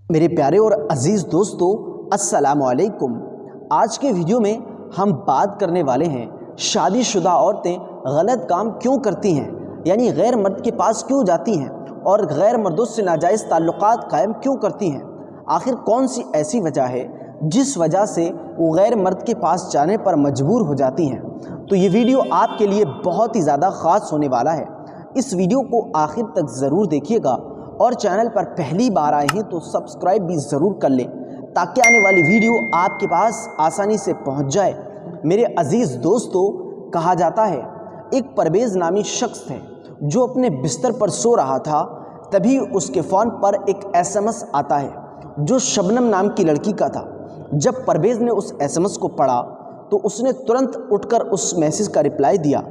मेरे प्यारे और अजीज़ दोस्तों, अस्सलाम वालेकुम। आज के वीडियो में हम बात करने वाले हैं शादीशुदा औरतें गलत काम क्यों करती हैं, यानी गैर मर्द के पास क्यों जाती हैं और गैर मर्दों से नाजायज़ ताल्लुकात कायम क्यों करती हैं। आखिर कौन सी ऐसी वजह है जिस वजह से वो गैर मर्द के पास जाने पर मजबूर हो जाती हैं। तो ये वीडियो आपके लिए बहुत ही ज़्यादा ख़ास होने वाला है। इस वीडियो को आखिर तक ज़रूर देखिएगा और चैनल पर पहली बार आए हैं तो सब्सक्राइब भी ज़रूर कर लें ताकि आने वाली वीडियो आपके पास आसानी से पहुंच जाए। मेरे अजीज़ दोस्तों, कहा जाता है एक परवेज़ नामी शख्स थे जो अपने बिस्तर पर सो रहा था, तभी उसके फ़ोन पर एक SMS आता है जो शबनम नाम की लड़की का था। जब परवेज़ ने उस SMS को पढ़ा तो उसने तुरंत उठकर उस मैसेज का रिप्लाई दिया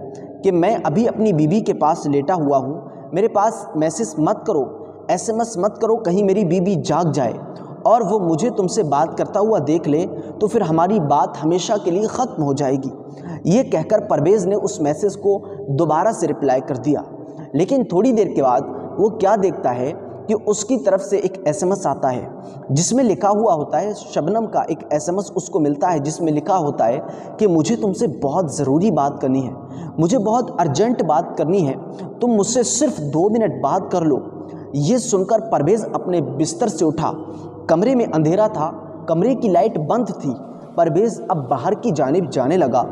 कि मैं अभी अपनी बीवी के पास लेटा हुआ हूँ, मेरे पास मैसेज मत करो, SMS मत करो, कहीं मेरी बीवी जाग जाए और वो मुझे तुमसे बात करता हुआ देख ले तो फिर हमारी बात हमेशा के लिए ख़त्म हो जाएगी। ये कहकर परवेज़ ने उस मैसेज को दोबारा से रिप्लाई कर दिया। लेकिन थोड़ी देर के बाद वो क्या देखता है कि उसकी तरफ से एक SMS आता है जिसमें लिखा हुआ होता है, शबनम का एक SMS उसको मिलता है जिसमें लिखा होता है कि मुझे तुमसे बहुत ज़रूरी बात करनी है, मुझे बहुत अर्जेंट बात करनी है, तुम मुझसे सिर्फ 2 मिनट बात कर लो। ये सुनकर परवेज़ अपने बिस्तर से उठा। कमरे में अंधेरा था, कमरे की लाइट बंद थी। परवेज़ अब बाहर की जानिब जाने लगा।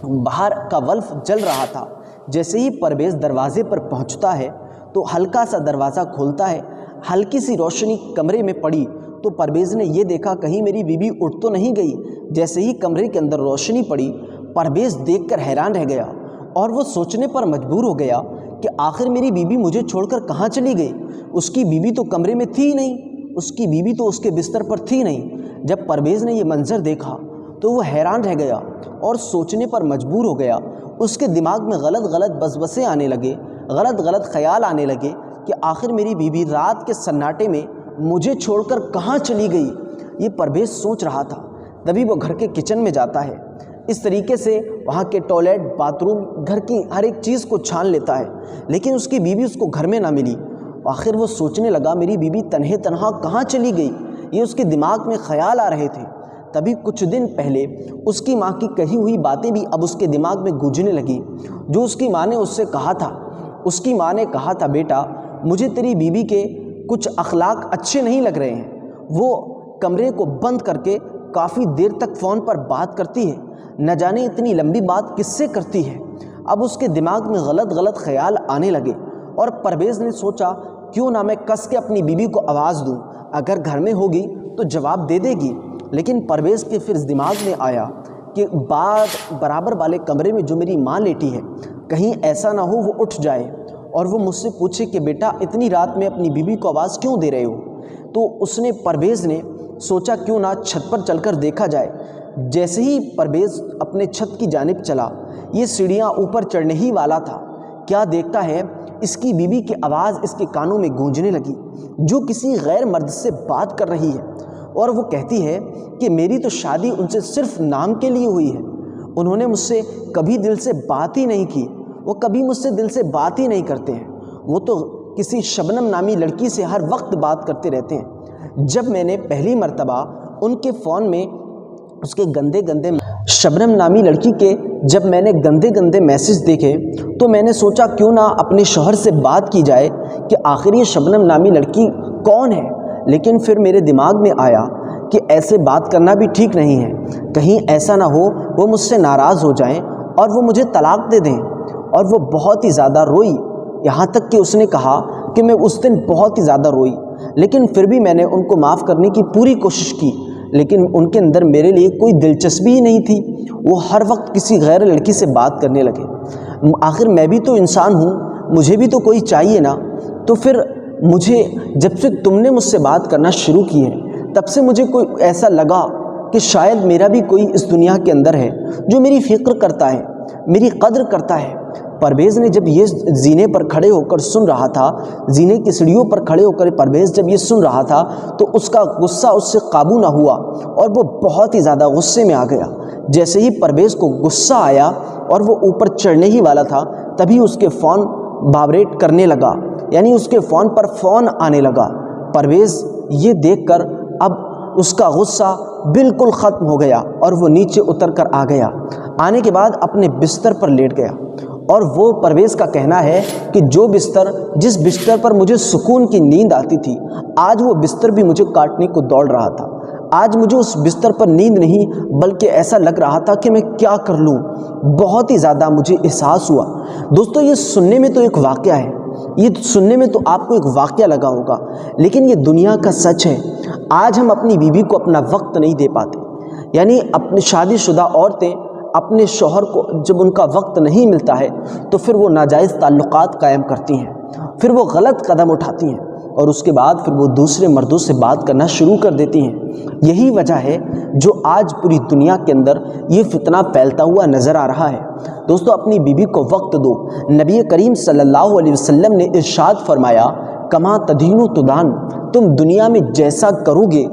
बाहर का बल्ब जल रहा था। जैसे ही परवेज़ दरवाजे पर पहुंचता है तो हल्का सा दरवाज़ा खोलता है। हल्की सी रोशनी कमरे में पड़ी तो परवेज़ ने ये देखा कहीं मेरी बीवी उठ तो नहीं गई। जैसे ही कमरे के अंदर रोशनी पड़ी, परवेज़ देखकर हैरान रह गया और वो सोचने पर मजबूर हो गया कि आखिर मेरी बीवी मुझे छोड़कर कहाँ चली गई। उसकी बीवी तो कमरे में थी नहीं, उसकी बीवी तो उसके बिस्तर पर थी नहीं। जब परवेज़ ने ये मंजर देखा तो वो हैरान रह गया और सोचने पर मजबूर हो गया। उसके दिमाग में गलत गलत बसबसें आने लगे, गलत गलत ख्याल आने लगे कि आखिर मेरी बीवी रात के सन्नाटे में मुझे छोड़कर कहाँ चली गई। ये परवेज़ सोच रहा था। तभी वो घर के किचन में जाता है। इस तरीके से वहाँ के टॉयलेट, बाथरूम, घर की हर एक चीज़ को छान लेता है, लेकिन उसकी बीवी उसको घर में ना मिली। आखिर वो सोचने लगा मेरी बीवी तन्हे तन्हा कहाँ चली गई। ये उसके दिमाग में ख्याल आ रहे थे। तभी कुछ दिन पहले उसकी माँ की कही हुई बातें भी अब उसके दिमाग में गूंजने लगी, जो उसकी माँ ने उससे कहा था। उसकी माँ ने कहा था, बेटा मुझे तेरी बीवी के कुछ अखलाक अच्छे नहीं लग रहे हैं। वो कमरे को बंद करके काफ़ी देर तक फ़ोन पर बात करती है, न जाने इतनी लंबी बात किससे करती है। अब उसके दिमाग में गलत गलत ख्याल आने लगे और परवेज़ ने सोचा क्यों ना मैं कस के अपनी बीवी को आवाज़ दूं, अगर घर में होगी तो जवाब दे देगी। लेकिन परवेज़ के फिर दिमाग में आया कि बराबर वाले कमरे में जो मेरी माँ लेटी है, कहीं ऐसा ना हो वो उठ जाए और वो मुझसे पूछे कि बेटा इतनी रात में अपनी बीवी को आवाज़ क्यों दे रहे हो। तो परवेज़ ने सोचा क्यों ना छत पर चलकर देखा जाए। जैसे ही परवेज़ अपने छत की जानिब चला, ये सीढ़ियाँ ऊपर चढ़ने ही वाला था, क्या देखता है इसकी बीवी की आवाज़ इसके कानों में गूंजने लगी, जो किसी गैर मर्द से बात कर रही है। और वो कहती है कि मेरी तो शादी उनसे सिर्फ नाम के लिए हुई है, उन्होंने मुझसे कभी दिल से बात ही नहीं की, वो कभी मुझसे दिल से बात ही नहीं करते हैं, वो तो किसी शबनम नामी लड़की से हर वक्त बात करते रहते हैं। जब मैंने पहली मर्तबा उनके फ़ोन में उसके गंदे गंदे शबनम नामी लड़की के जब मैंने गंदे गंदे मैसेज देखे तो मैंने सोचा क्यों ना अपने शौहर से बात की जाए कि आखिर ये शबनम नामी लड़की कौन है। लेकिन फिर मेरे दिमाग में आया कि ऐसे बात करना भी ठीक नहीं है, कहीं ऐसा ना हो वो मुझसे नाराज़ हो जाएं और वो मुझे तलाक दे दें। और वो बहुत ही ज़्यादा रोई, यहाँ तक कि उसने कहा कि मैं उस दिन बहुत ही ज़्यादा रोई, लेकिन फिर भी मैंने उनको माफ़ करने की पूरी कोशिश की, लेकिन उनके अंदर मेरे लिए कोई दिलचस्पी ही नहीं थी। वो हर वक्त किसी गैर लड़की से बात करने लगे। आखिर मैं भी तो इंसान हूँ, मुझे भी तो कोई चाहिए ना। तो फिर मुझे जब से तुमने मुझसे बात करना शुरू की है तब से मुझे कोई ऐसा लगा कि शायद मेरा भी कोई इस दुनिया के अंदर है जो मेरी फ़िक्र करता है, मेरी कद्र करता है। परवेज़ ने जब ये जीने पर खड़े होकर सुन रहा था, जीने की सीढ़ियों पर खड़े होकर परवेज़ जब ये सुन रहा था तो उसका गुस्सा उससे काबू ना हुआ और वो बहुत ही ज़्यादा गुस्से में आ गया। जैसे ही परवेज़ को गुस्सा आया और वो ऊपर चढ़ने ही वाला था, तभी उसके फ़ोन वाइब्रेट करने लगा, यानी उसके फ़ोन पर फ़ोन आने लगा। परवेज़ یہ دیکھ کر اب اس کا غصہ بالکل ختم ہو گیا اور وہ نیچے اتر کر آ گیا۔ آنے کے بعد اپنے بستر پر لیٹ گیا، اور وہ پرویز کا کہنا ہے کہ جس بستر پر مجھے سکون کی نیند آتی تھی، آج وہ بستر بھی مجھے کاٹنے کو دوڑ رہا تھا۔ آج مجھے اس بستر پر نیند نہیں بلکہ ایسا لگ رہا تھا کہ میں کیا کر لوں۔ بہت ہی زیادہ مجھے احساس ہوا۔ دوستو، یہ سننے میں تو ایک واقعہ ہے، یہ سننے میں تو آپ کو ایک واقعہ لگا ہوگا، لیکن یہ دنیا کا سچ ہے۔ آج ہم اپنی بیوی کو اپنا وقت نہیں دے پاتے، یعنی اپنی شادی شدہ عورتیں اپنے شوہر کو جب ان کا وقت نہیں ملتا ہے تو پھر وہ ناجائز تعلقات قائم کرتی ہیں، پھر وہ غلط قدم اٹھاتی ہیں، اور اس کے بعد پھر وہ دوسرے مردوں سے بات کرنا شروع کر دیتی ہیں۔ یہی وجہ ہے جو آج پوری دنیا کے اندر یہ فتنہ پھیلتا ہوا نظر آ رہا ہے۔ دوستو، اپنی بیوی کو وقت دو۔ نبی کریم صلی اللہ علیہ وسلم نے ارشاد فرمایا، کما تدین تدان، تم دنیا میں جیسا کرو گے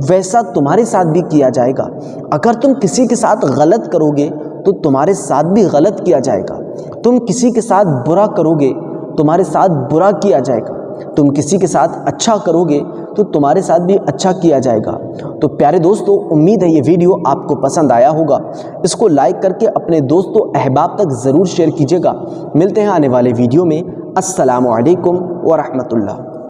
ویسا تمہارے ساتھ بھی کیا جائے گا۔ اگر تم کسی کے ساتھ غلط کرو گے تو تمہارے ساتھ بھی غلط کیا جائے گا۔ تم کسی کے ساتھ برا کرو گے تمہارے ساتھ برا کیا جائے گا۔ تم کسی کے ساتھ اچھا کرو گے تو تمہارے ساتھ بھی اچھا کیا جائے گا۔ تو پیارے دوستو، امید ہے یہ ویڈیو آپ کو پسند آیا ہوگا۔ اس کو لائک کر کے اپنے دوستوں احباب تک ضرور شیئر کیجیے گا۔ ملتے ہیں آنے والے ویڈیو میں۔ السلام علیکم ورحمۃ اللہ۔